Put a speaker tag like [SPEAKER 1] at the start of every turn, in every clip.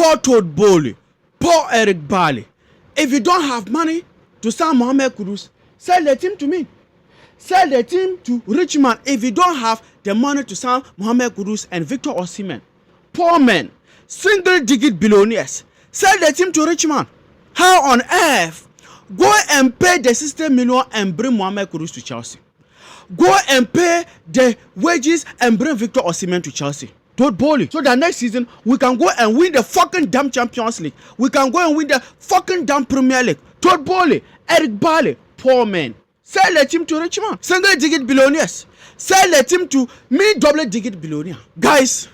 [SPEAKER 1] poor Todd Bowley, poor Eric Bailly. If you don't have money to sign Mohamed Kudus, sell the team to me. Sell the team to Richmond if you don't have the money to sign Mohamed Kudus and Victor Osimhen. Poor men, single-digit billionaires. Sell the team to Richmond. How on earth? Go and pay the 60 million and bring Mohamed Kudus to Chelsea. Go and pay the wages and bring Victor Osimhen to Chelsea. Todd Bowley. So that next season, we can go and win the fucking damn Champions League. We can go and win the fucking damn Premier League. Todd Bowley, Eric Bailly, poor men. Sell the team to Richmond. Single-digit billionaires. Sell the team to double-digit billionaire. Guys,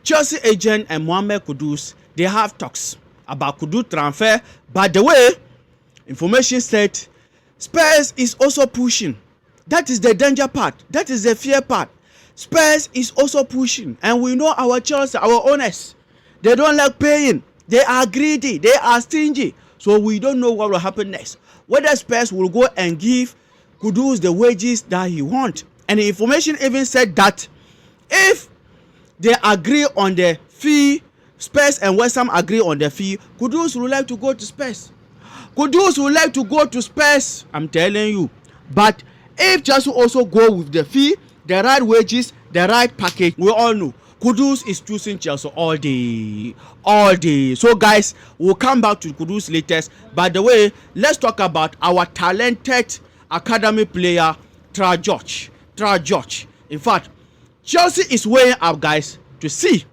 [SPEAKER 1] Chelsea agent and Mohamed Kudus, they have talks about Kudus transfer. By the way, information said Spurs is also pushing. That is the danger part. That is the fear part. Spurs is also pushing. And we know our Chelsea, our owners, they don't like paying. They are greedy. They are stingy. So we don't know what will happen next. Whether Spurs will go and give Kudus the wages that he wants. And the information even said that if they agree on the fee, Spurs and West Ham agree on the fee, Kudus would like to go to Spurs. Kudus would like to go to Spurs, I'm telling you. But if Chelsea also go with the fee, the right wages, the right package, we all know Kudus is choosing Chelsea all day. All day. So guys, we'll come back to Kudus latest. By the way, let's talk about our talented academy player, Tyrique George. Tyrique George. In fact, Chelsea is weighing up, guys, to see,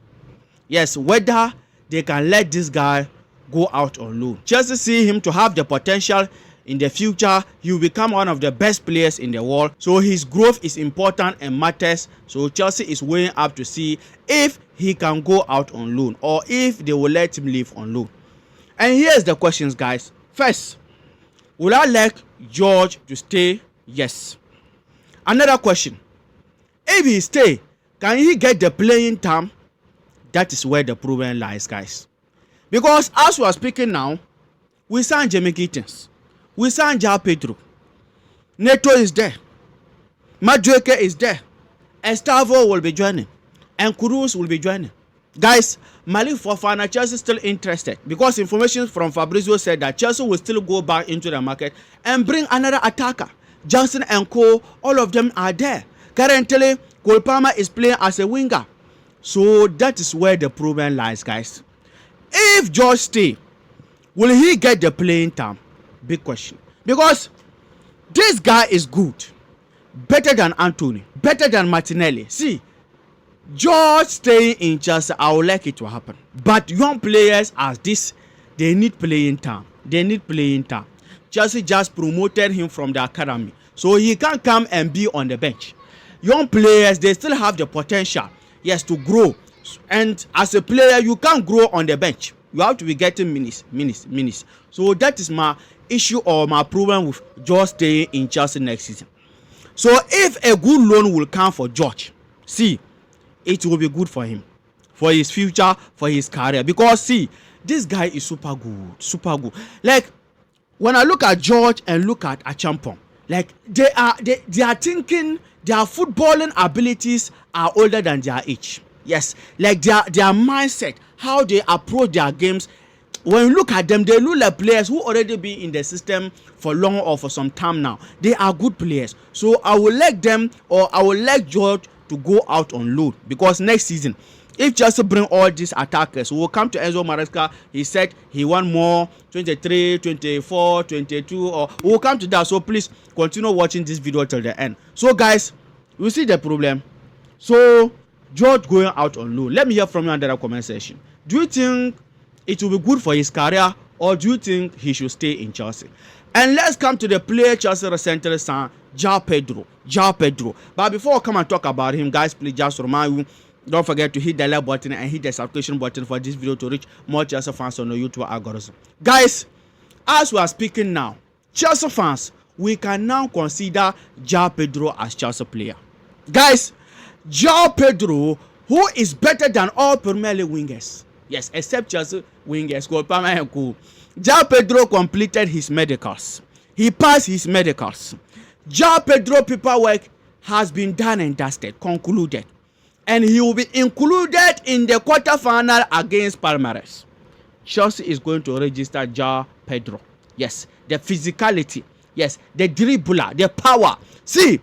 [SPEAKER 1] yes, whether they can let this guy go out on loan. Chelsea see him to have the potential in the future. He will become one of the best players in the world. So his growth is important and matters. So Chelsea is weighing up to see if he can go out on loan or if they will let him leave on loan. And here's the questions, guys. First, will I like George to stay? Yes. Another question. If he stay, can he get the playing time? That is where the problem lies, guys. Because as we are speaking now, we signed Jamie Gittins. We signed Joao Pedro. Neto is there. Madueke is there. Estavo will be joining. And Kudus will be joining. Guys, Malik Fofana, Chelsea is still interested. Because information from Fabrizio said that Chelsea will still go back into the market and bring another attacker. Johnson and Co, all of them are there. Currently, Cole Palmer is playing as a winger. So that is where the problem lies, guys. If George stay, will he get the playing time? Big question. Because this guy is good. Better than Anthony. Better than Martinelli. See, George staying in Chelsea, I would like it to happen. But young players as this, they need playing time. They need playing time. Chelsea just promoted him from the academy. So he can't come and be on the bench. Young players, they still have the potential, yes, to grow. And as a player, you can't grow on the bench. You have to be getting minutes. So that is my issue or my problem with George staying in Chelsea next season. So if a good loan will come for George, see, it will be good for him, for his future, for his career. Because see, this guy is super good. Like when I look at George and look at Achampong, like they are thinking their footballing abilities are older than their age. Yes, like their mindset, how they approach their games. When you look at them, they look like players who already been in the system for long or for some time now. They are good players. So I will like them, or I will like George to go out on loan. Because next season, if Chelsea bring all these attackers, we will come to Enzo Maresca. He said he want more 23, 24, 22, or we will come to that. So please continue watching this video till the end. So guys, you see the problem. So George going out on loan. Let me hear from you under the comment section. Do you think it will be good for his career, or do you think he should stay in Chelsea? And let's come to the player Chelsea recently signed, Joao Pedro. But before I come and talk about him, guys, please just remind you, don't forget to hit the like button and hit the subscription button for this video to reach more Chelsea fans on the YouTube algorithm. Guys, as we are speaking now, Chelsea fans, we can now consider Joao Pedro as Chelsea player. Guys, Joao Pedro, who is better than all Premier League wingers. Yes, except Chelsea wingers, Cole Palmer and Co. Joao Pedro completed his medicals. He passed his medicals. Joao Pedro paperwork has been done and dusted, concluded. And he will be included in the quarterfinal against Palmeiras. Chelsea is going to register Joao Pedro. Yes, the physicality. Yes, the dribbler, the power. See,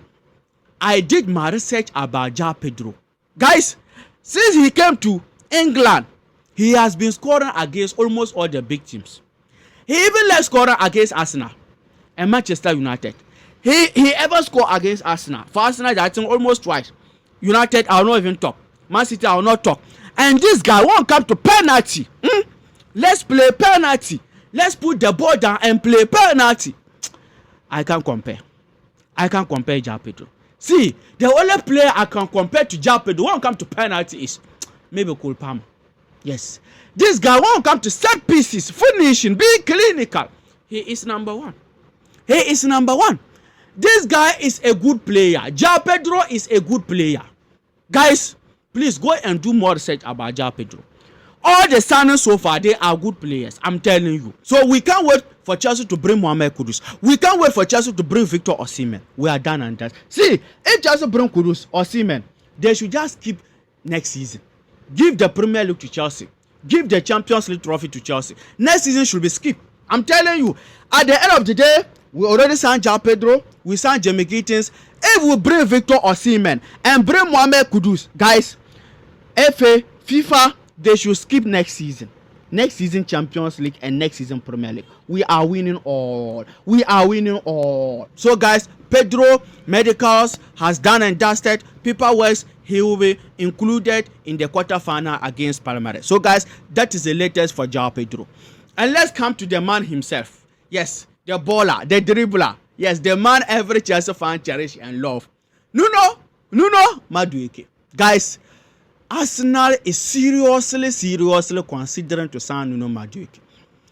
[SPEAKER 1] I did my research about Joao Pedro. Guys, since he came to England, he has been scoring against almost all the big teams. He even left scoring against Arsenal and Manchester United. He ever scored against Arsenal. For Arsenal, I think almost twice. United, I will not even talk. Man City, I will not talk. And this guy won't come to penalty. Let's play penalty. Let's put the ball down and play penalty. I can't compare. I can't compare Joao Pedro. See, the only player I can compare to Joao Pedro won't come to penalty is maybe Cole Palmer. Yes. This guy won't come to set pieces, finishing, being clinical. He is number one. He is number one. This guy is a good player. Joao Pedro is a good player. Guys, please go and do more research about Joao Pedro. All the signings so far, they are good players. I'm telling you. So we can't wait for Chelsea to bring Mohamed Kudus. We can't wait for Chelsea to bring Victor Osimhen. We are done and that. See, if Chelsea bring Kudus, Osimhen, they should just keep next season. Give the Premier League to Chelsea. Give the Champions League trophy to Chelsea. Next season should be skipped. I'm telling you. At the end of the day, we already signed Joao Pedro. We signed Jamie Gittins. If we bring Victor Osimhen and bring Mohamed Kudus, guys, FA, FIFA, they should skip next season. Next season Champions League and next season Premier League. We are winning all. We are winning all. So guys, Pedro medicals has done and dusted. Paperwork, he will be included in the quarterfinal against Palmeiras. So guys, that is the latest for Joao Pedro. And let's come to the man himself. Yes, the baller, the dribbler. Yes, the man every Chelsea fan cherish and love. Nuno Madueke. Guys, Arsenal is seriously considering to sign Nuno Madueke.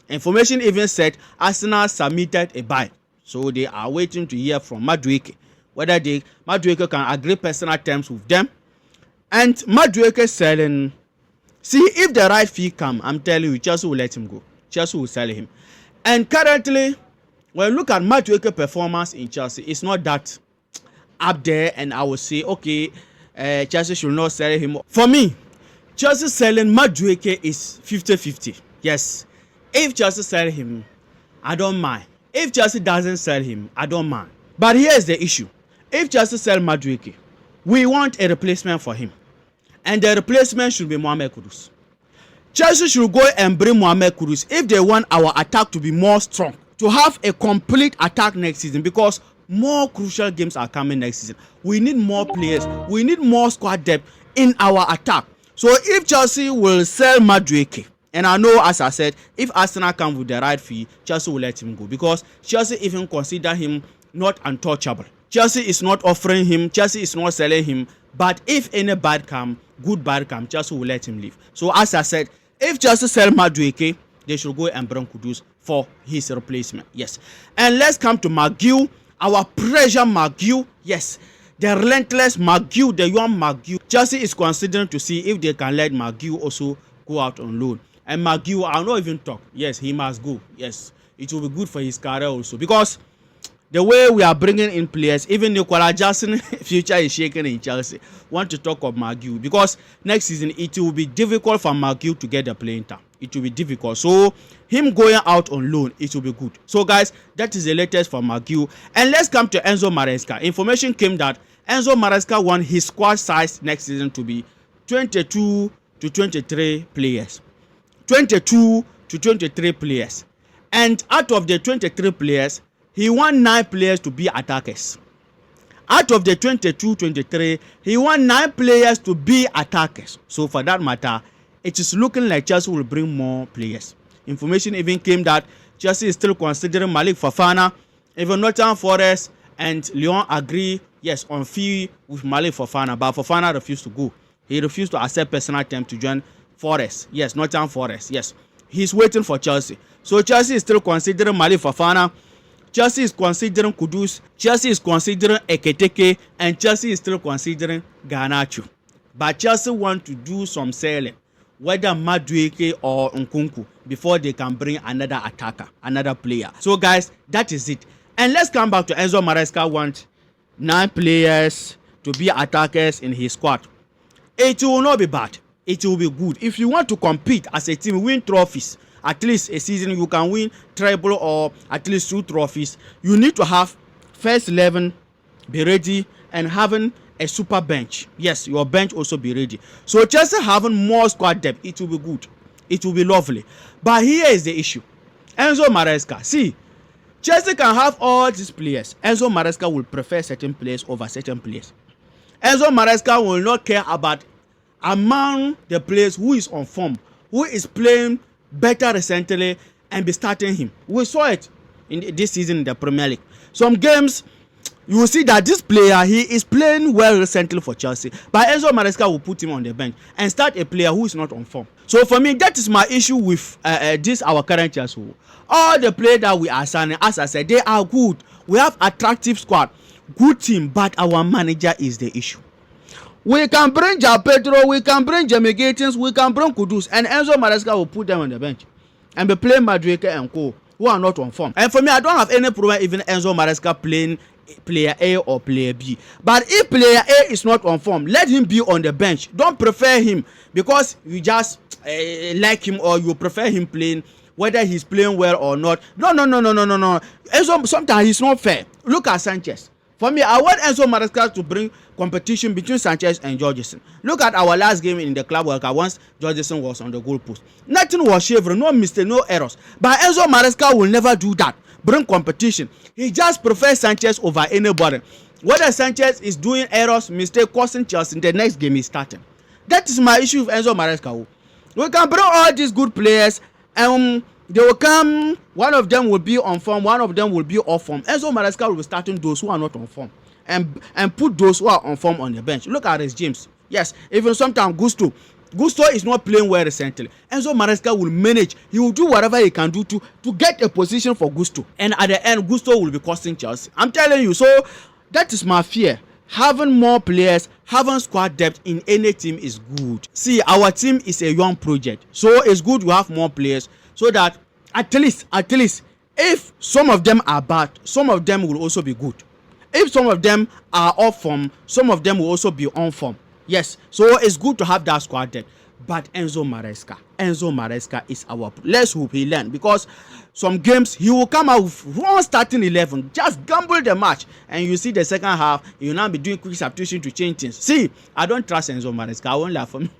[SPEAKER 1] Information even said Arsenal submitted a bid, so they are waiting to hear from Madueke whether Madueke can agree personal terms with them. And Madueke selling. See, if the right fee come, I'm telling you, Chelsea will let him go. Chelsea will sell him. And currently, when you look at Madueke performance in Chelsea, it's not that up there, and I will say, okay, Chelsea should not sell him. For me, Chelsea selling Madueke is 50-50. Yes. If Chelsea sell him, I don't mind. If Chelsea doesn't sell him, I don't mind. But here's the issue. If Chelsea sell Madueke, we want a replacement for him. And the replacement should be Mohamed Kudus. Chelsea should go and bring Mohamed Kudus if they want our attack to be more strong. To have a complete attack next season, because more crucial games are coming next season. We need more players. We need more squad depth in our attack. So if Chelsea will sell Madueke, and I know, as I said, if Arsenal come with the right fee, Chelsea will let him go, because Chelsea even consider him not untouchable. Chelsea is not offering him. Chelsea is not selling him. But if any bad come, good bad come, Chelsea will let him leave. So as I said, if Chelsea sell Madueke, they should go and bring Kudus for his replacement. Yes. And let's come to McGill. Our pressure McGill, yes, the relentless McGill, the young McGill. Chelsea is considering to see if they can let McGill also go out on loan. And McGill, I'll not even talk. Yes, he must go. Yes, it will be good for his career also, because the way we are bringing in players, even Nicola Jackson future is shaking in Chelsea. Want to talk of McGill, because next season it will be difficult for McGill to get the playing time. It will be difficult. So him going out on loan, it will be good. So guys, that is the latest for McGill. And let's come to Enzo Maresca. Information came that Enzo Maresca want his squad size next season to be 22 to 23 players. 22 to 23 players. And out of the 23 players, he want 9 players to be attackers. Out of the 22-23, he want 9 players to be attackers. So for that matter, it is looking like Chelsea will bring more players. Information even came that Chelsea is still considering Malik Fofana. Even Nottingham Forest and Lyon agree, yes, on fee with Malik Fofana, but Fofana refused to go. He refused to accept personal terms to join Forest. Yes, Nottingham Forest. Yes, he's waiting for Chelsea. So Chelsea is still considering Malik Fofana. Chelsea is considering Kudus. Chelsea is considering Eketeke, and Chelsea is still considering Garnacho. But Chelsea want to do some selling, whether Madueke or Nkunku, before they can bring another attacker, another player. So guys, that is it. And let's come back to Enzo Maresca want 9 players to be attackers in his squad. It will not be bad. It will be good. If you want to compete as a team, win trophies, at least a season you can win treble or at least 2 trophies, you need to have first 11 be ready and having a super bench. Yes, your bench also be ready. So Chelsea having more squad depth, it will be good. It will be lovely. But here is the issue. Enzo Maresca. See, Chelsea can have all these players. Enzo Maresca will prefer certain players over certain players. Enzo Maresca will not care about among the players who is on form, who is playing better recently, and be starting him. We saw it in this season in the Premier League. Some games, you will see that this player, he is playing well recently for Chelsea, but Enzo Maresca will put him on the bench and start a player who is not on form. So for me, that is my issue with this our current Chelsea. All the players that we are signing, as I said, they are good. We have attractive squad, good team, but our manager is the issue. We can bring Joao Pedro, we can bring Jamie Gatins, we can bring Kudus, and Enzo Maresca will put them on the bench and be playing Madueke and co, who are not on form. And for me, I don't have any problem even Enzo Maresca playing player A or player B. But if player A is not on form, let him be on the bench. Don't prefer him because you just like him or you prefer him playing whether he's playing well or not. No. Enzo, sometimes he's not fair. Look at Sanchez. For me, I want Enzo Maresca to bring competition between Sanchez and Georgeson. Look at our last game in the Club World Cup once Georgeson was on the goalpost. Nothing was shaved, no mistake, no errors. But Enzo Maresca will never do that. Bring competition. He just prefers Sanchez over anybody. Whether Sanchez is doing errors, mistake, causing Chelsea in the next game he's starting. That is my issue with Enzo Maresca. We can bring all these good players and they will come, one of them will be on form, one of them will be off form. Enzo Maresca will be starting those who are not on form and put those who are on form on the bench. Look at Reece James. Yes, even sometimes Gusto is not playing well recently. Enzo Maresca will manage. He will do whatever he can do to get a position for Gusto. And at the end, Gusto will be costing Chelsea. I'm telling you. So that is my fear. Having more players, having squad depth in any team is good. See, our team is a young project. So it's good to have more players so that at least, if some of them are bad, some of them will also be good. If some of them are off form, some of them will also be on form. Yes, so it's good to have that squad depth. But Enzo Maresca is our. Let's hope he learn, because some games he will come out with one starting 11, just gamble the match, and you see the second half he will now be doing quick substitution to change things. See, I don't trust Enzo Maresca. I won't laugh for me.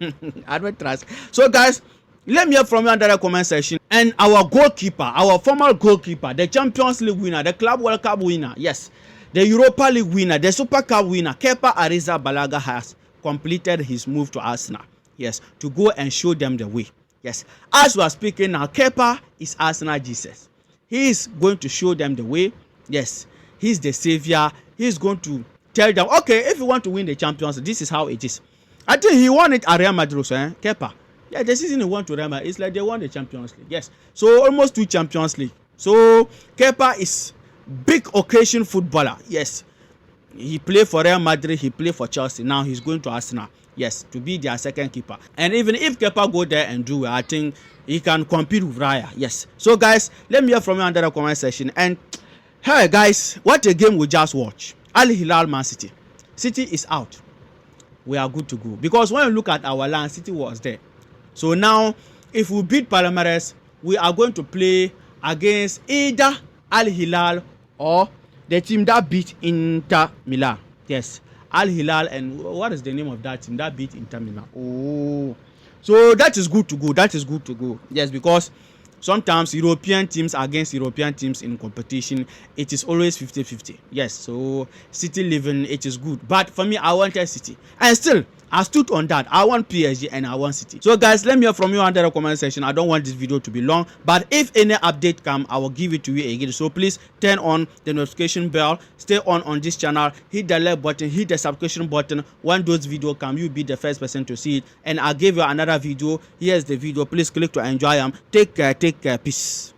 [SPEAKER 1] I don't trust. So guys, let me hear from you under the comment section. And our goalkeeper, our former goalkeeper, the Champions League winner, the Club World Cup winner, yes, the Europa League winner, the Super Cup winner, Kepa Arrizabalaga has completed his move to Arsenal. Yes, to go and show them the way. Yes, as we are speaking now, Kepa is Arsenal Jesus. He is going to show them the way. Yes, he's the savior. He's going to tell them, okay, if you want to win the Champions League, this is how it is. I think he won it at Real Madrid, Kepa. Yeah, the season he won to Real Madrid, it's like they won the Champions League. Yes, so almost 2 Champions League. So Kepa is big occasion footballer. Yes, he played for Real Madrid, he played for Chelsea. Now he's going to Arsenal. Yes, to be their second keeper. And even if Kepa go there and do well, I think he can compete with Raya. Yes. So guys, let me hear from you under the comment section. And hey guys, what a game we just watched. Al Hilal Man City. City is out. We are good to go. Because when you look at our land, City was there. So now, if we beat Palmeiras, we are going to play against either Al Hilal or the team that beat Inter Milan. Yes. Al Hilal, and what is the name of that team that beat Inter Milan? Oh, so that is good to go. That is good to go. Yes, because sometimes European teams against European teams in competition, it is always 50-50. Yes, so City living, it is good. But for me, I wanted City, and still I stood on that. I want PSG and I want City. So guys, let me hear from you under the comment section. I don't want this video to be long, but if any update come, I will give it to you again. So please turn on the notification bell, stay on this channel, hit the like button, hit the subscription button. When those videos come, you'll be the first person to see it. And I'll give you another video. Here's the video. Please click to enjoy them. Take care, peace.